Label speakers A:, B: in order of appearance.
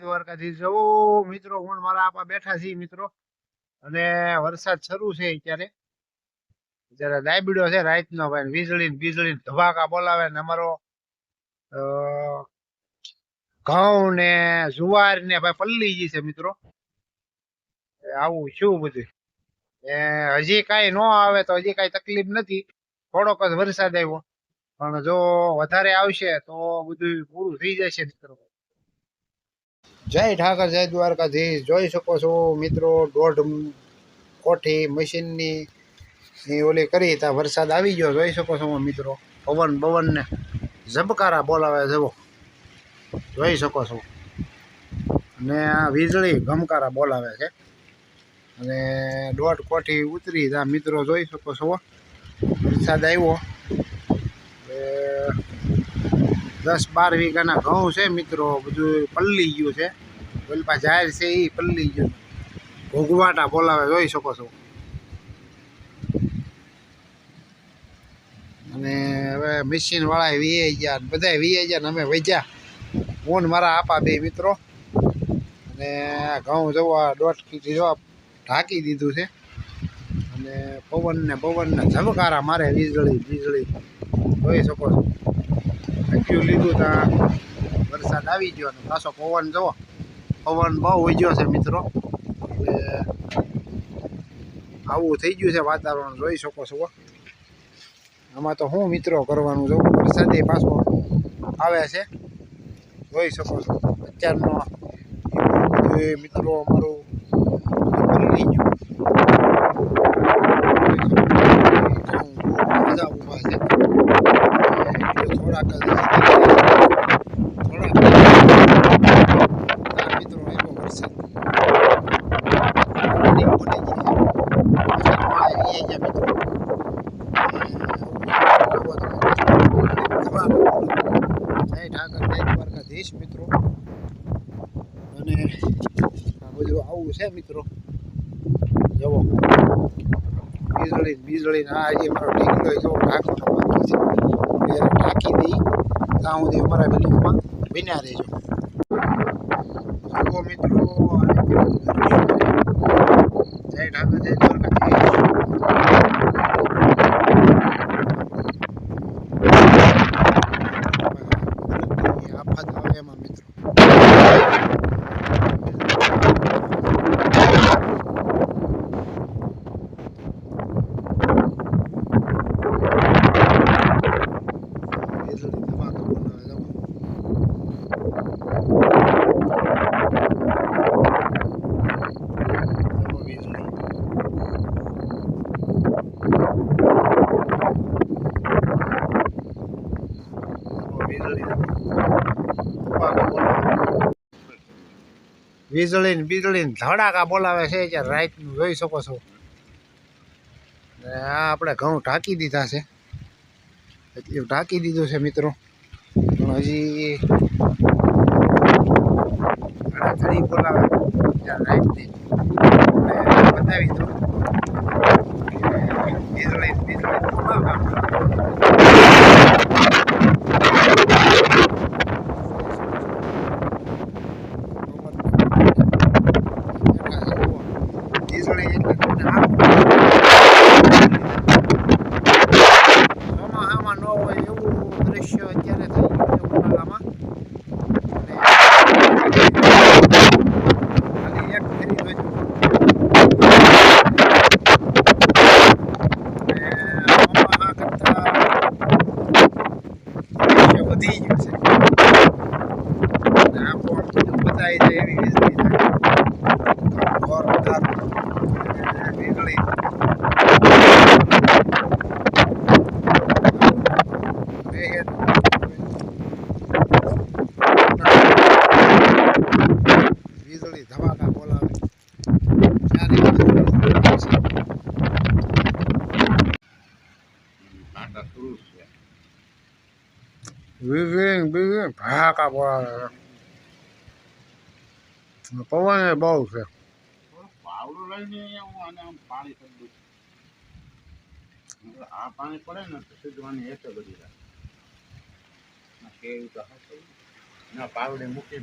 A: દ્વારકાથી જો મિત્રો હું મારા આપા બેઠા છીએ મિત્રો અને વરસાદ શરૂ છે અત્યારે જરા દાયબીડો છે રાતનો ભાઈ વીજળી ધમાકા બોલાવે ને અમારો ઘઉં ને જુવાર ને ભાઈ પલ્લી ગઈ છે મિત્રો આવું શું બધું હજી કઈ ન આવે તો હજી કઈ તકલીફ નથી થોડોક જ વરસાદ આવ્યો પણ જો વધારે આવશે તો બધું પૂરું થઈ જશે મિત્રો જય ઠાકર જય દ્વારકાધીશ જોઈ શકો છો મિત્રો દોઢ કોઠી મશીનની ઓલી કરી ત્યાં વરસાદ આવી ગયો જોઈ શકો છો મિત્રો પવન ને ઝબકારા બોલાવે જવો જોઈ શકો છો અને આ વીજળી ગમકારા બોલાવે છે અને દોઢ કોઠી ઉતરી ત્યાં મિત્રો જોઈ શકો છો વરસાદ આવ્યો 10-12 વીઘાના ઘઉં છે મિત્રો બધું પલ્લી ગયું છે ઓલપા જાહેર છે એ પલ્લી ગયું ઘોઘવાટા બોલાવે જોઈ શકો છો અને હવે મશીન વાળા વીએ ગયા બધા વીએ ગયા અમે વૈજા હું મારા આપા બે મિત્રો અને ઘઉં જવા 1.5 કિલો જવા ઢાંકી દીધું છે અને પવનને ઝબકારા મારે વીજળી જોઈ શકો છો અક્યું લીધું ત્યાં વરસાદ આવી ગયો અને પાછો પવન જવો પવન બહુ વજ્યો છે મિત્રો એટલે આવું થઈ ગયું છે વાતાવરણ જોઈ શકો છો આમાં તો શું મિત્રો કરવાનું છે વરસાદે પાછો આવે છે જોઈ શકો છો અત્યારનો મિત્રો અમારું પલ્લી ગયું મજા ઉભા છે થોડાક મિત્રો આવ્યો વરસાદ દ્વારકાધીશ મિત્રો અને આ બધું આવું છે મિત્રો જવો વીજળી ના હજી મારો ઢીકલો જો ઢાંકવાનો બાકી છે ઢાંકી દઈ ત્યાં સુધી અમારા વિડીયોમાં બન્યા રહેજો જુઓ મિત્રો જય ઠાકર જય દ્વારકાધીશ આફત આવે એમાં મિત્રો વીજળી ધડાકા બોલાવે છે ત્યારે રાતનું જોઈ શકો છો આ આપણે ઘઉં ઢાંકી દીધા છે ઢાંકી દીધું છે મિત્રો પણ હજી ઘડી બોલાવે ત્યારે રાતની બતાવી દો વીજળી ચોમાસામાં ન હોય એવું દ્રશ્ય અત્યારે થઈ ગયું છે ઉનાળામાં ખાલી એક ફેરી જોઈજો ચોમાસા કરતા દ્રશ્ય વધી ગયું છે આખું આમ બધું બતાવી જાય એવી વીજળી થાય ઘર વધાર વીજળી વીજળી ધમાકા બોલાવે વીજળી ભાકા બોલાવે પવન બહુ છે
B: પાવડું લઈને હું આને આમ પાણી કરી દઉં આ પાણી પડે ને તો સીધવાની એક બધી કેવી તો ના પાવડે મૂકી